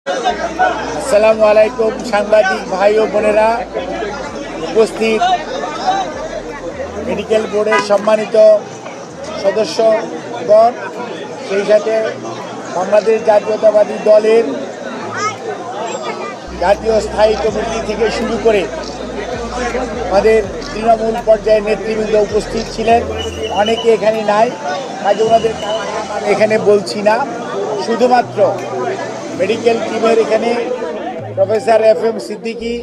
আসসালামু আলাইকুম সাংবাদিক ভাই ও বোনেরা, উপস্থিত মেডিকেল বোর্ডের সম্মানিত সদস্যগণ, সেই সাথে বাংলাদেশ জাতীয়তাবাদী দলের জাতীয় স্থায়ী কমিটি থেকে শুরু করে আমাদের তৃণমূল পর্যায়ের নেতৃবৃন্দ উপস্থিত ছিলেন। অনেকে এখানে নাই, কাজে ওনাদের এখানে বলছি না। শুধুমাত্র মেডিকেল টিমের এখানে professor FM Siddiqui,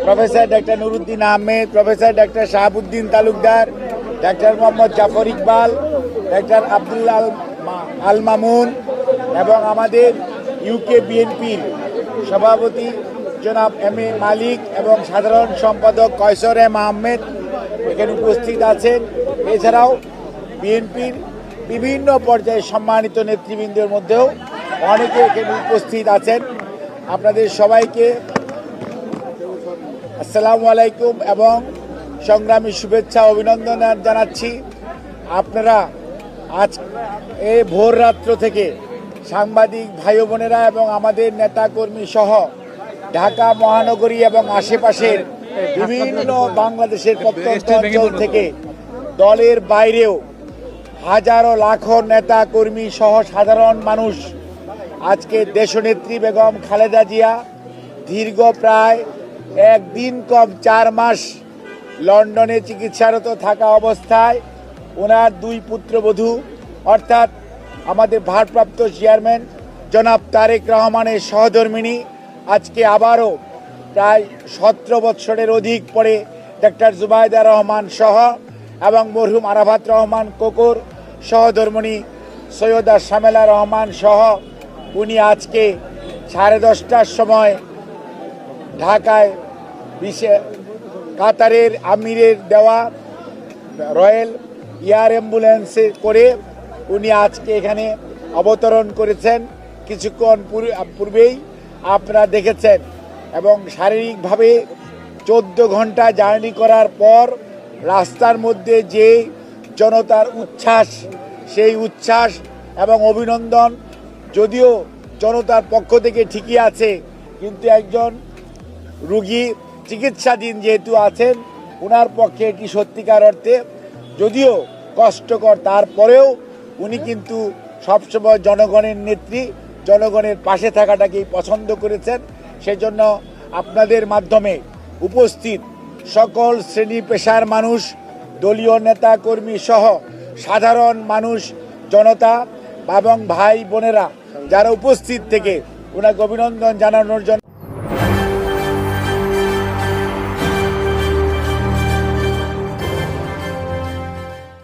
professor doctor Nuruddin Ahmed, professor doctor Shahabuddin Talukdar, doctor Mohammad Zafar Iqbal, doctor Abdullah Al Mamun এবং আমাদের UK বিএনপির সভাপতি জনাব MA মালিক এবং সাধারণ সম্পাদক কয়সর M আহমেদ এখানে উপস্থিত আছেন। এছাড়াও বিএনপির বিভিন্ন পর্যায়ে সম্মানিত নেতৃবৃন্দের মধ্যেও অনেকে এখানে উপস্থিত আছেন। আপনাদের সবাইকে আসসালামু আলাইকুম এবং সংগ্রামী শুভেচ্ছা অভিনন্দন জানাচ্ছি। আপনারা আজ এই ভোর রাত্র থেকে সাংবাদিক ভাই বোনেরা এবং আমাদের নেতাকর্মী সহ ঢাকা মহানগরী এবং আশেপাশের বিভিন্ন বাংলাদেশের প্রত্যন্ত অঞ্চল থেকে দলের বাইরেও হাজারো লাখো নেতা কর্মী সহ সাধারণ মানুষ আজকে দেশনেত্রী বেগম খালেদা জিয়া দীর্ঘ প্রায় একদিন কম 4 মাস লন্ডনে চিকিৎসারত থাকা অবস্থায় ওনার 2 পুত্রবধূ অর্থাৎ আমাদের ভারপ্রাপ্ত চেয়ারম্যান জনাব তারেক রহমানের সহধর্মিণী আজকে আবারও প্রায় 17 বছরের অধিক পরে ডক্টর জুবাইদা রহমান সহ এবং মরহুম আরাফাত রহমান কোকর সহধর্মিণী সৈয়দা শামেলা রহমান সহ উনি আজকে 10:30টার সময় ঢাকায় কাতারের আমিরের দেওয়া রয়্যাল এয়ার অ্যাম্বুলেন্সে করে উনি আজকে এখানে অবতরণ করেছেন। কিছুক্ষণ পূর্বেই আপনারা দেখেছেন এবং শারীরিকভাবে 14 ঘন্টা জার্নি করার পর রাস্তার মধ্যে যে জনতার উচ্ছ্বাস, সেই উচ্ছ্বাস এবং অভিনন্দন, যদিও জনতার পক্ষ থেকে ঠিকই আছে, কিন্তু একজন রুগী চিকিৎসাধীন যেহেতু আছেন ওনার পক্ষে এটি সত্যিকার অর্থে যদিও কষ্টকর, তারপরেও উনি কিন্তু সবসময় জনগণের নেত্রী, জনগণের পাশে থাকাটাকেই পছন্দ করেছেন। সেজন্য আপনাদের মাধ্যমে উপস্থিত সকল শ্রেণী পেশার মানুষ, দলীয় নেতা কর্মী সহ সাধারণ মানুষ, জনতা এবং ভাই বোনেরা যারা উপস্থিত থেকে ওনাকে অভিনন্দন জানানোর জন্য